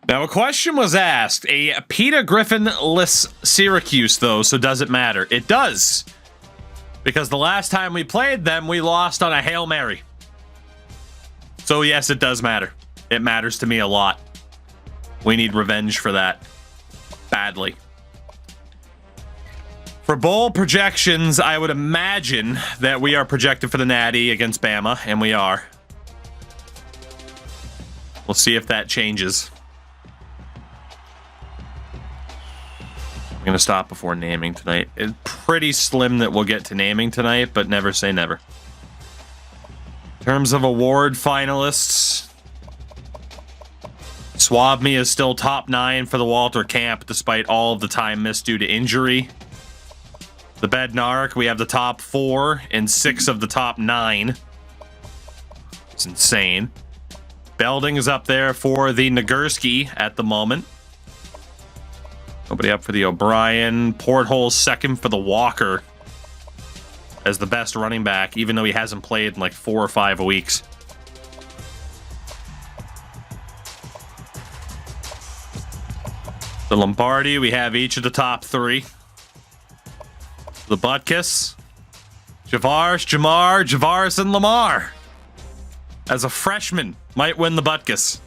Now, a question was asked. A Peter Griffin-less Syracuse, though, so does it matter? It does. Because the last time we played them, we lost on a Hail Mary. So, yes, it does matter. It matters to me a lot. We need revenge for that. Badly. For bowl projections, I would imagine that we are projected for the Natty against Bama, and we are. We'll see if that changes. I'm going to stop before naming tonight. It's pretty slim that we'll get to naming tonight, but never say never. In terms of award finalists, Swab Me is still top 9 for the Walter Camp, despite all of the time missed due to injury. The Bednark, we have the top 4 and 6 of the top 9. It's insane. Belding is up there for the Nagurski at the moment. Nobody up for the O'Brien. Porthole's second for the Walker as the best running back, even though he hasn't played in like 4 or 5 weeks. The Lombardi, we have each of the top 3. The Butkus, Javaris, and Lamar. As a freshman, might win the Butkus.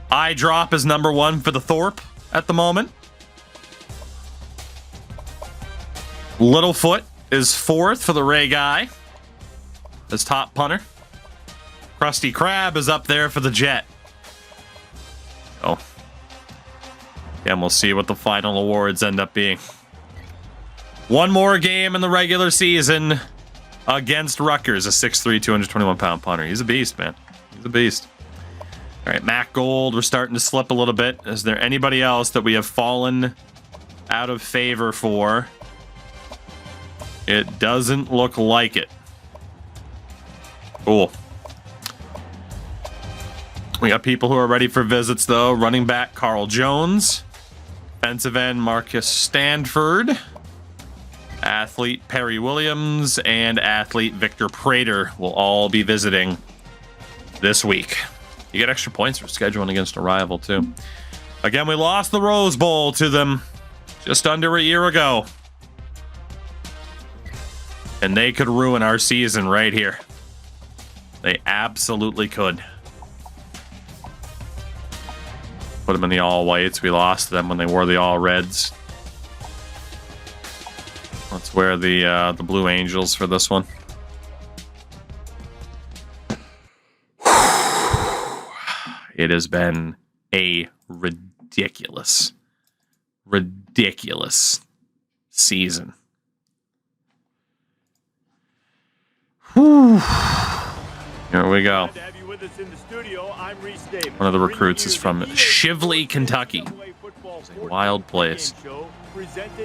Eye Drop is number 1 for the Thorpe at the moment. Littlefoot is 4th for the Ray Guy as top punter. Krusty Krab is up there for the Jet. Oh. And we'll see what the final awards end up being. One more game in the regular season against Rutgers, a 6'3", 221-pound punter. He's a beast, man. He's a beast. All right, Matt Gold, we're starting to slip a little bit. Is there anybody else that we have fallen out of favor for? It doesn't look like it. Cool. We got people who are ready for visits, though. Running back Carl Jones. Defensive end Marcus Stanford. Athlete Perry Williams and athlete Victor Prater will all be visiting this week. You get extra points for scheduling against a rival, too. Again, we lost the Rose Bowl to them just under a year ago. And they could ruin our season right here. They absolutely could. Put them in the all-whites. We lost them when they wore the all-reds. Let's wear the Blue Angels for this one. It has been a ridiculous season. Whew. Here we go. One of the recruits is from Shively, Kentucky. It's a wild place.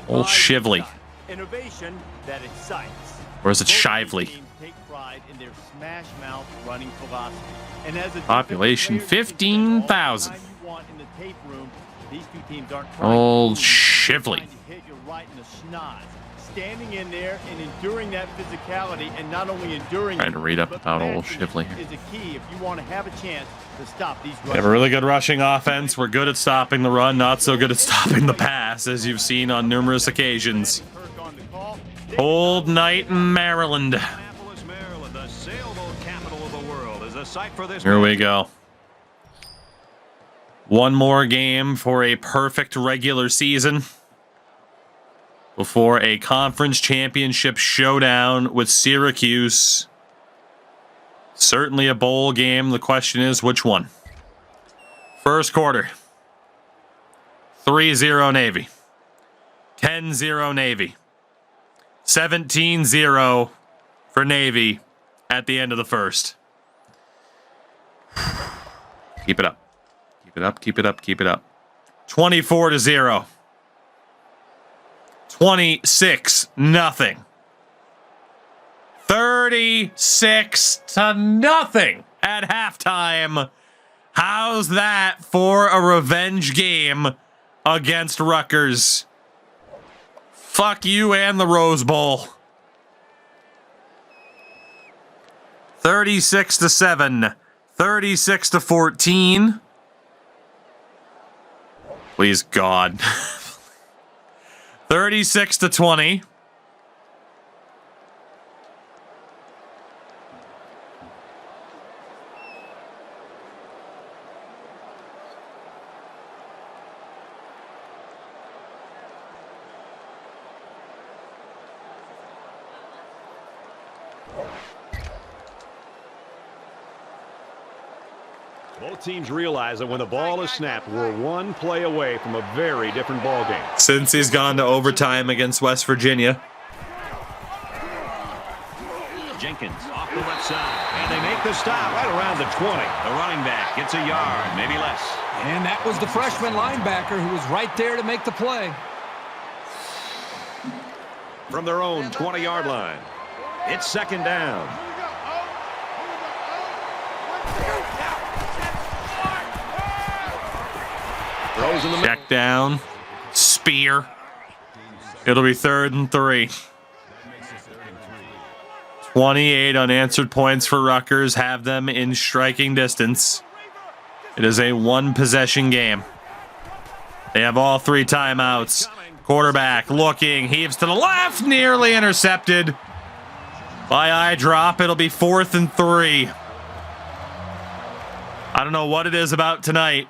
Old Shively. Innovation that excites. Or is it Shively? Population 15,000. Old Shively. Standing in there and enduring that physicality, and not only enduring, trying to read up about old Shively here. Is a key if you want to have a chance to stop these. We have a really good rushing offense. We're good at stopping the run, not so good at stopping the pass, as you've seen on numerous occasions. Cold night in Maryland. Here we go. One more game for a perfect regular season before a conference championship showdown with Syracuse. Certainly a bowl game. The question is, which one? First quarter. 3-0 Navy. 10-0 Navy. 17-0 for Navy at the end of the first. Keep it up. Keep it up, keep it up, keep it up. 24-0. 26-0. 36-0 at halftime. How's that for a revenge game against Rutgers? Fuck you and the Rose Bowl. 36-7. 36-14. Please, God. 36-20. Both teams realize that when the ball is snapped, we're one play away from a very different ball game. Since he's gone to overtime against West Virginia. Jenkins off the left side, and they make the stop right around the 20. The running back gets a yard, maybe less. And that was the freshman linebacker who was right there to make the play. From their own 20-yard line, it's second down. Throws in the Check down. Spear. It'll be 3rd and 3. 28 unanswered points for Rutgers. Have them in striking distance. It is a one-possession game. They have all 3 timeouts. Quarterback looking. Heaves to the left. Nearly intercepted. By eye drop, it'll be 4th and 3. I don't know what it is about tonight.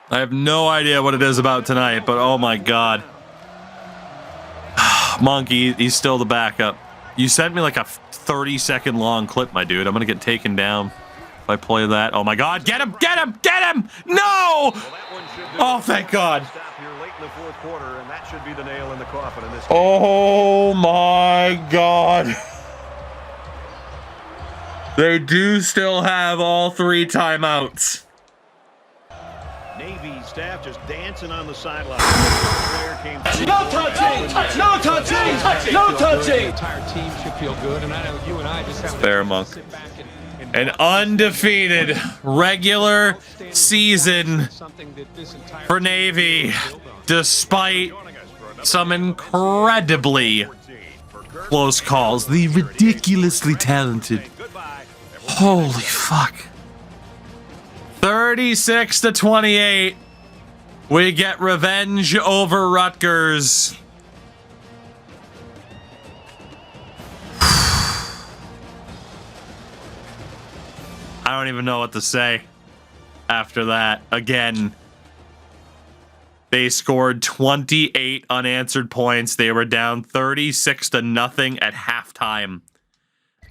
I have no idea what it is about tonight, but oh my God. Monkey, he's still the backup. You sent me like a 30-second long clip, my dude. I'm going to get taken down if I play that. Oh my God, get him, get him, get him! No! Oh, thank God. Oh my God. They do still have all 3 timeouts. Navy staff just dancing on the sideline. No touching! No touching! No touching! The entire team should feel good, and I know you and I just have Fair, Monk. An undefeated regular season for Navy, despite some incredibly close calls. The ridiculously talented. Holy fuck. 36-28. We get revenge over Rutgers. I don't even know what to say after that. Again, they scored 28 unanswered points. They were down 36-0 at halftime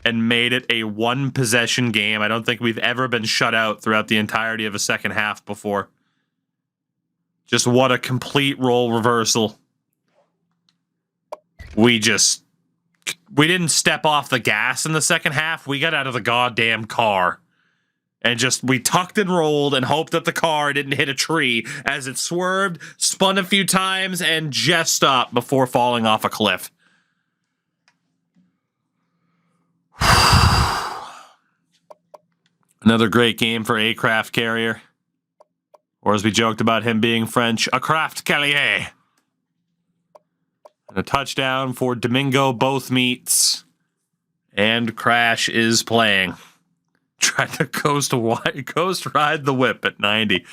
and made it a one-possession game. I don't think we've ever been shut out throughout the entirety of a second half before. Just what a complete role reversal. We didn't step off the gas in the second half. We got out of the goddamn car. And we tucked and rolled and hoped that the car didn't hit a tree as it swerved, spun a few times, and just stopped before falling off a cliff. Another great game for a craft carrier. Or as we joked about him being French, a craft carrier. And a touchdown for Domingo both meets. And Crash is playing. Tried to ghost ride the whip at 90.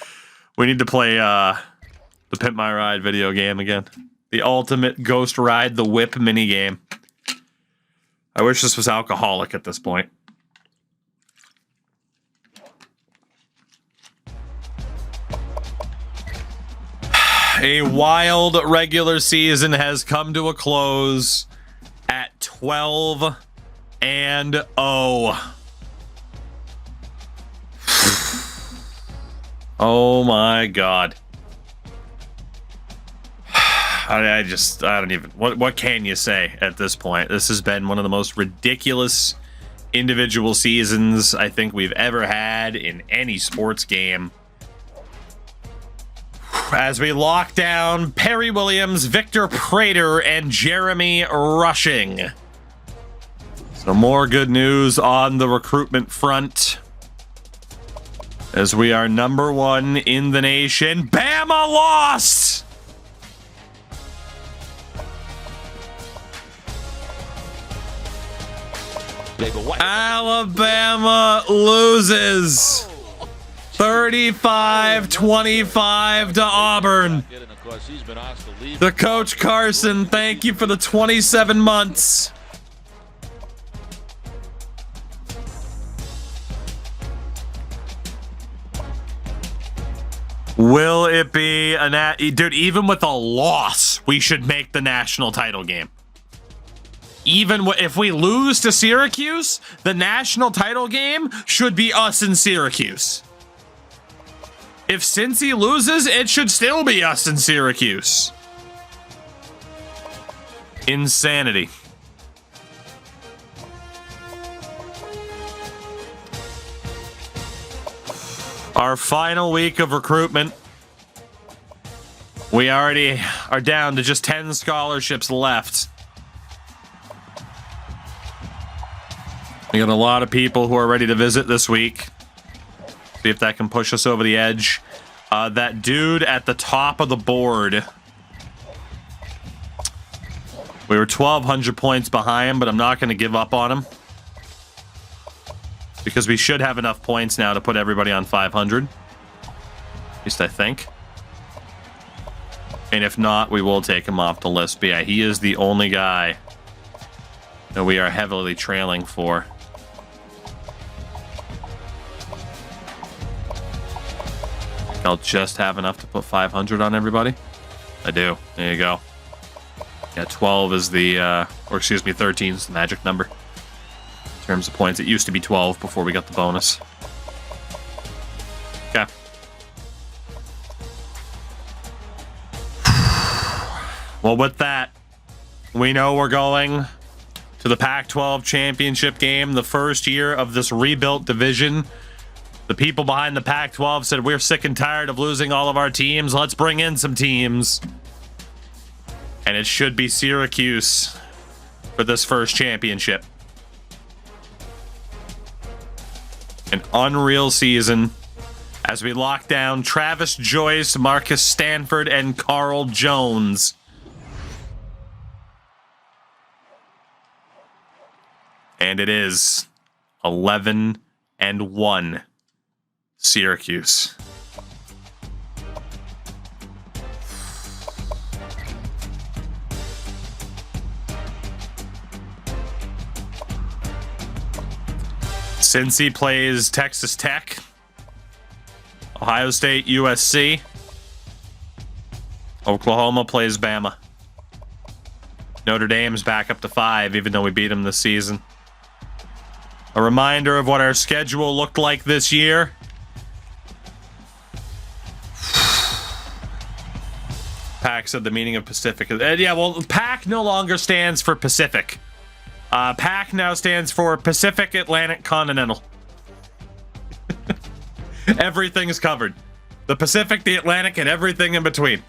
We need to play the Pimp My Ride video game again. The ultimate ghost ride the whip mini game. I wish this was alcoholic at this point. A wild regular season has come to a close at 12-0. Oh my God. I don't even, what can you say at this point? This has been one of the most ridiculous individual seasons I think we've ever had in any sports game. As we lock down Perry Williams, Victor Prater, and Jeremy Rushing. So more good news on the recruitment front. As we are #1 in the nation. Bama lost! Alabama loses. 30 35-25 to Auburn. The Coach Carson, thank you for the 27 months. Will it be a dude? Even with a loss, we should make the national title game. Even if we lose to Syracuse, the national title game should be us in Syracuse. If Cincy loses, it should still be us in Syracuse. Insanity. Our final week of recruitment. We already are down to just 10 scholarships left. We got a lot of people who are ready to visit this week. See if that can push us over the edge. That dude at the top of the board. We were 1,200 points behind, but I'm not going to give up on him. Because we should have enough points now to put everybody on 500. At least I think. And if not, we will take him off the list. But yeah, he is the only guy that we are heavily trailing for. I'll just have enough to put 500 on everybody. I do. There you go. Yeah, 12 is the, or excuse me, 13 is the magic number. In terms of points, it used to be 12 before we got the bonus. Okay. Well, with that, we know we're going to the Pac-12 championship game, the first year of this rebuilt division. The people behind the Pac-12 said, we're sick and tired of losing all of our teams. Let's bring in some teams. And it should be Syracuse for this first championship. An unreal season as we lock down Travis Joyce, Marcus Stanford, and Carl Jones. And it is 11-1 Syracuse. Cincy plays Texas Tech, Ohio State, USC. Oklahoma plays Bama. Notre Dame's back up to 5, even though we beat them this season. A reminder of what our schedule looked like this year. PAC said the meaning of Pacific. Yeah, well, PAC no longer stands for Pacific. PAC now stands for Pacific Atlantic Continental. Everything's covered. The Pacific, the Atlantic, and everything in between.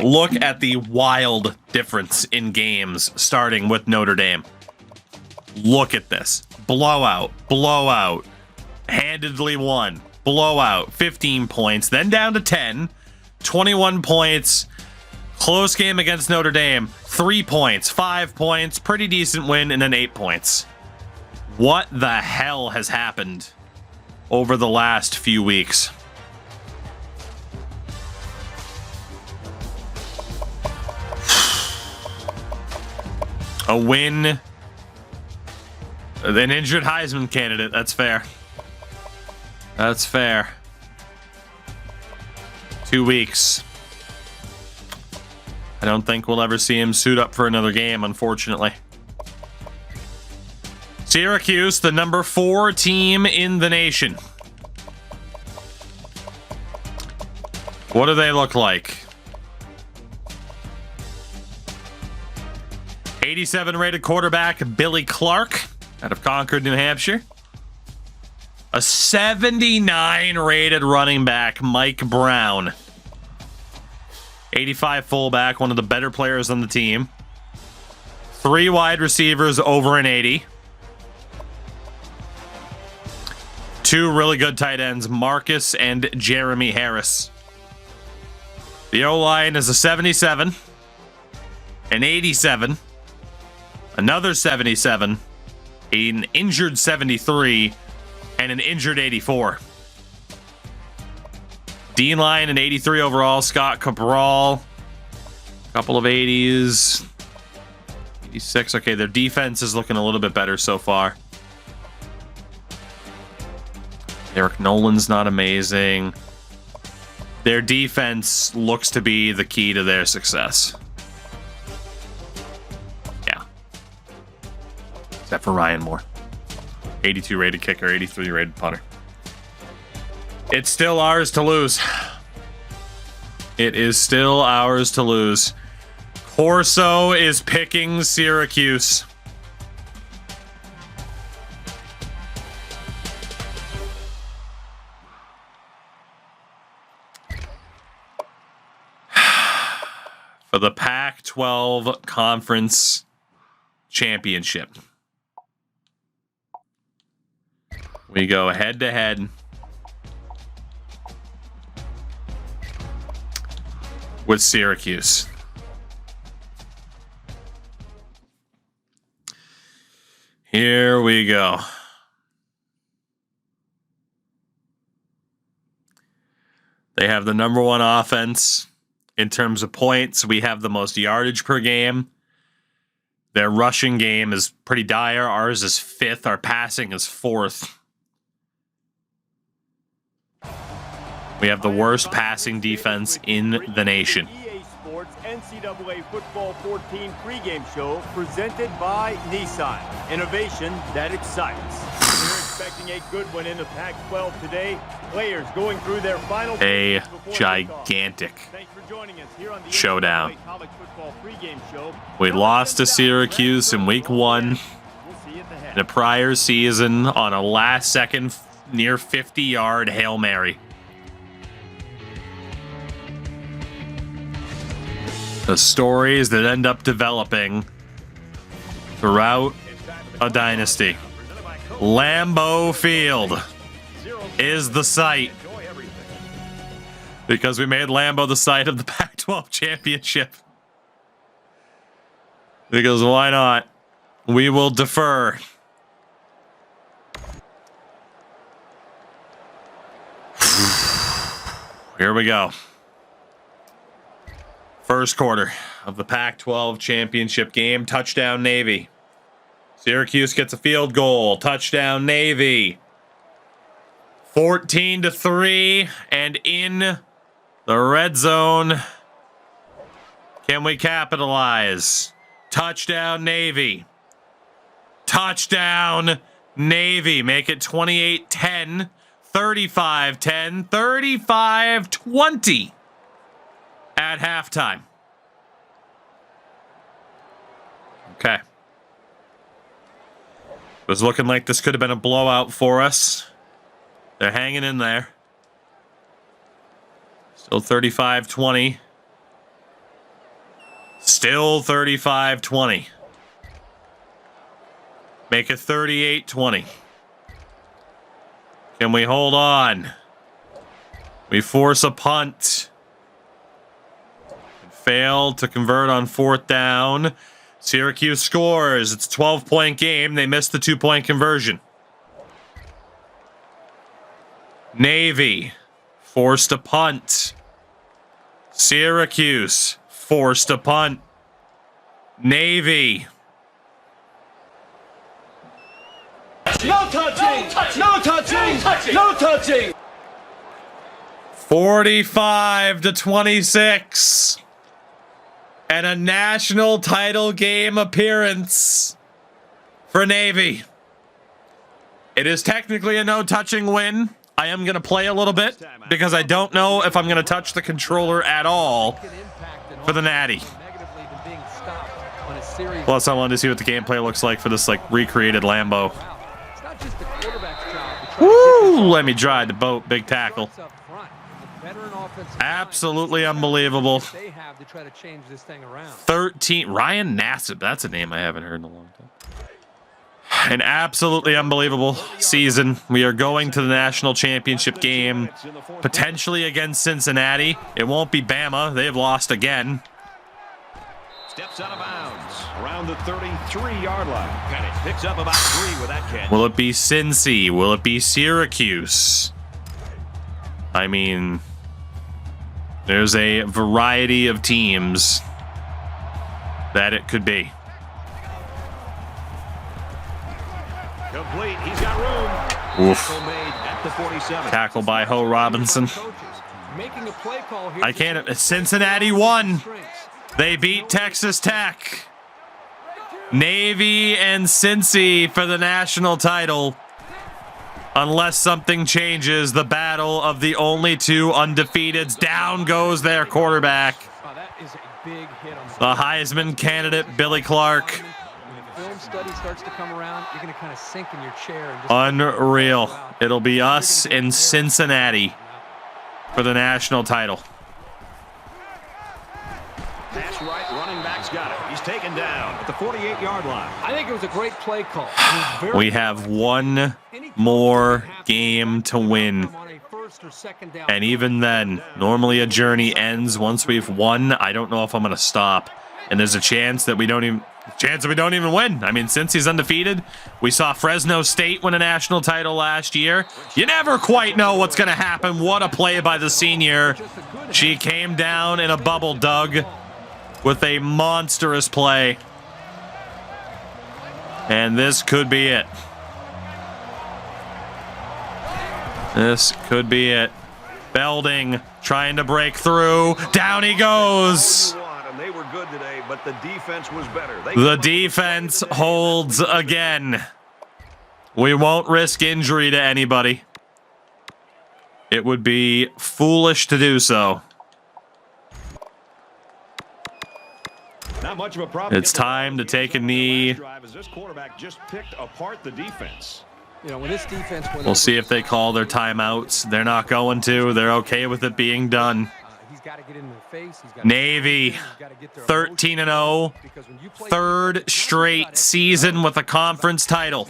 Look at the wild difference in games, starting with Notre Dame. Look at this. Blowout, blowout. Handedly won. Blowout, 15 points, then down to 10. 21 points. Close game against Notre Dame. 3 points, 5 points, pretty decent win, and then 8 points. What the hell has happened over the last few weeks? A win. An injured Heisman candidate. That's fair. That's fair. 2 weeks. I don't think we'll ever see him suit up for another game, unfortunately. Syracuse, the number 4 team in the nation. What do they look like? 87 rated quarterback Billy Clark out of Concord, New Hampshire. A 79 rated running back Mike Brown. 85 fullback, one of the better players on the team. 3 wide receivers over an 80. 2 really good tight ends, Marcus and Jeremy Harris. The O-line is a 77, an 87, another 77, an injured 73, and an injured 84. D-line an 83 overall. Scott Cabral, a couple of 80s. 86. Okay, their defense is looking a little bit better so far. Eric Nolan's not amazing. Their defense looks to be the key to their success. Yeah. Except for Ryan Moore. 82 rated kicker, 83 rated punter. It's still ours to lose. It is still ours to lose. Corso is picking Syracuse. For the Pac-12 Conference Championship. We go head-to-head with Syracuse. Here we go. They have the number one offense in terms of points. We have the most yardage per game. Their rushing game is pretty dire. Ours is 5th. Our passing is 4th. We have the worst passing defense in the nation. EA Sports NCAA Football 14 pregame show presented by Nissan. Innovation that excites. We're expecting a good one in the Pac-12 today. Players going through their final a gigantic showdown. We lost to Syracuse in week 1 in a prior season on a last-second near 50-yard Hail Mary. The stories that end up developing throughout a dynasty. Lambeau Field is the site because we made Lambeau the site of the Pac-12 championship. Because why not? We will defer. Here we go. First quarter of the Pac-12 championship game. Touchdown, Navy. Syracuse gets a field goal. Touchdown, Navy. 14-3, and in the red zone. Can we capitalize? Touchdown, Navy. Touchdown, Navy. Make it 28-10, 35-10, 35-20 at halftime. Okay. It was looking like this could have been a blowout for us. They're hanging in there. Still 35-20. Still 35-20. Make it 38-20. Can we hold on? We force a punt. Fail to convert on 4th down. Syracuse scores. It's a 12-point game. They missed the 2-point conversion. Navy forced a punt. Syracuse forced a punt. Navy. No touching! No touching! No touching! 45-26. And a national title game appearance for Navy. It is technically a no-touching win. I am going to play a little bit because I don't know if I'm going to touch the controller at all for the Natty. Plus, I wanted to see what the gameplay looks like for this like recreated Lambeau. Woo! Let me drive the boat. Big tackle. Absolutely unbelievable. 13. Ryan Nassib. That's a name I haven't heard in a long time. An absolutely unbelievable season. We are going to the national championship game, potentially against Cincinnati. It won't be Bama. They have lost again. Steps out of bounds around around the 33-yard line. Pettit picks up about 3 with that catch. Will it be Cincy? Will it be Syracuse? I mean, there's a variety of teams that it could be. Complete. He's got room. Oof. Tackle made at the 47. Tackle by Ho Robinson. Making a play call here. I can't. Cincinnati won. They beat Texas Tech. Navy and Cincy for the national title. Unless something changes, the battle of the only 2 undefeateds. Down goes their quarterback. That is a big hit on The Heisman candidate, Billy Clark. When the film study starts to come around, you're going to kind of sink in your chair. And just Unreal. It'll be us in Cincinnati for the national title. Pass right, running back's got it. He's taken down at the 48-yard line. I think it was a great play call. We have one more game to win. And even then, normally a journey ends once we've won. I don't know if I'm going to stop. And there's a chance that we don't even win. I mean, since he's undefeated, we saw Fresno State win a national title last year. You never quite know what's going to happen. What a play by the senior. She came down in a bubble, Doug, with a monstrous play. And this could be it. This could be it. Belding trying to break through. Down he goes. They were good today, but the defense was better. The defense holds again. We won't risk injury to anybody. It would be foolish to do so. Not much of a problem. It's time to take a knee. This quarterback just picked apart the defense. You know, when this defense We'll see if they call their timeouts. They're not going to. They're okay with it being done. He's got to get in the face. Navy 13-0. Third straight season with a conference title.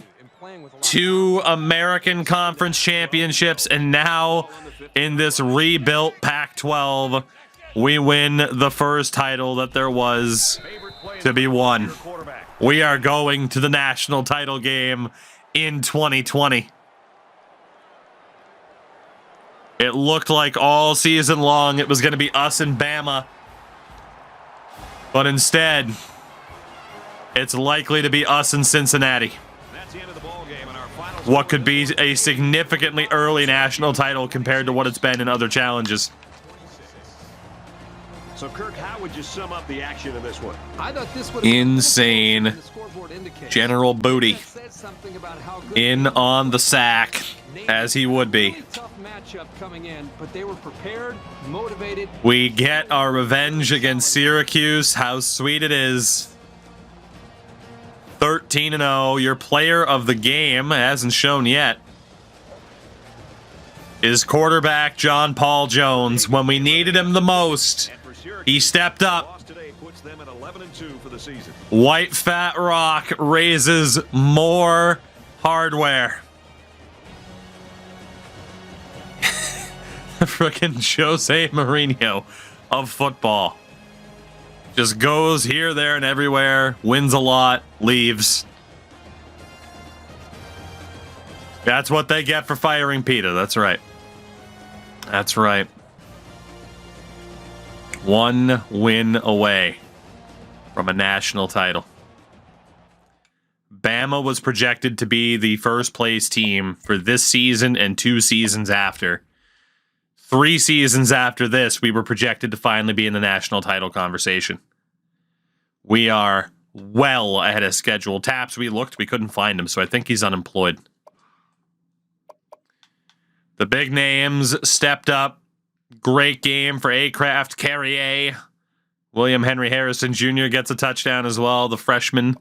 2 American Conference championships, and now in this rebuilt Pac-12, we win the first title that there was to be won. We are going to the national title game in 2020. It looked like all season long it was going to be us and Bama. But instead, it's likely to be us and Cincinnati. What could be a significantly early national title compared to what it's been in other challenges. So, Kirk, how would you sum up the action of this one? I thought this would insane. General Booty in on the sack, as he would be. Tough matchup coming in, but they were prepared, motivated. We get our revenge against Syracuse. How sweet it is. 13-0. Your player of the game hasn't shown yet. Is quarterback John Paul Jones. When we needed him the most, he stepped up. White Fat Rock raises more hardware. Frickin' Jose Mourinho of football. Just goes here, there, and everywhere. Wins a lot. Leaves. That's what they get for firing Peter. That's right. That's right. 1 win away from a national title. Bama was projected to be the first place team for this season and 2 seasons after. 3 seasons after this, we were projected to finally be in the national title conversation. We are well ahead of schedule. Taps, we looked, we couldn't find him, so I think he's unemployed. The big names stepped up. Great game for A-Craft Carrier. William Henry Harrison Jr. gets a touchdown as well, the freshman.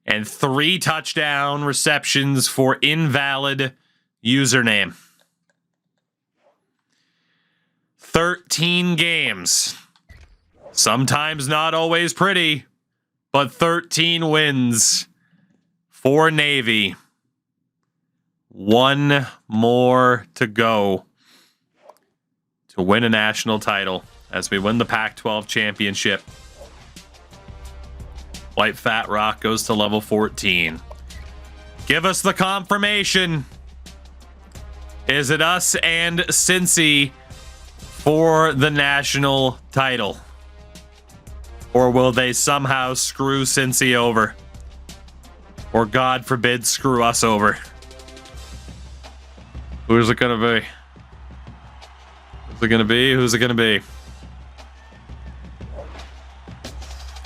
And 3 touchdown receptions for invalid username. 13 games. Sometimes not always pretty, but 13 wins for Navy. 1 more to go to win a national title as we win the Pac-12 championship. White Fat Rock goes to level 14. Give us the confirmation. Is it us and Cincy for the national title? Or will they somehow screw Cincy over? Or God forbid, screw us over? Who's it gonna be? Who's it gonna be? Who's it gonna be?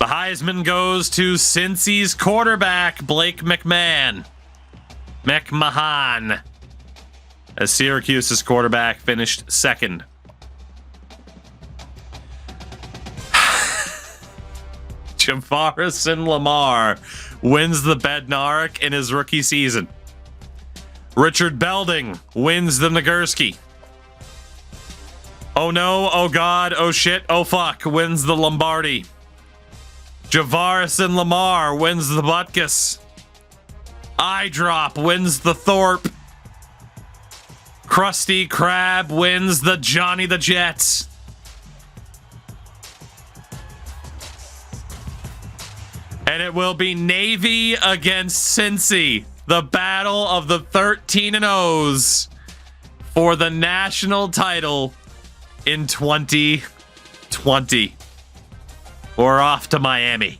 The Heisman goes to Cincy's quarterback, Blake McMahon. As Syracuse's quarterback finished second. Javarison Lamar wins the Bednarik in his rookie season. Richard Belding wins the Nagurski. Oh no, oh god, oh shit, oh fuck, wins the Lombardi. Javarison Lamar wins the Butkus. Eyedrop wins the Thorpe. Krusty Krab wins the Johnny the Jets. And it will be Navy against Cincy. The battle of the 13-0s for the national title in 2020. We're off to Miami.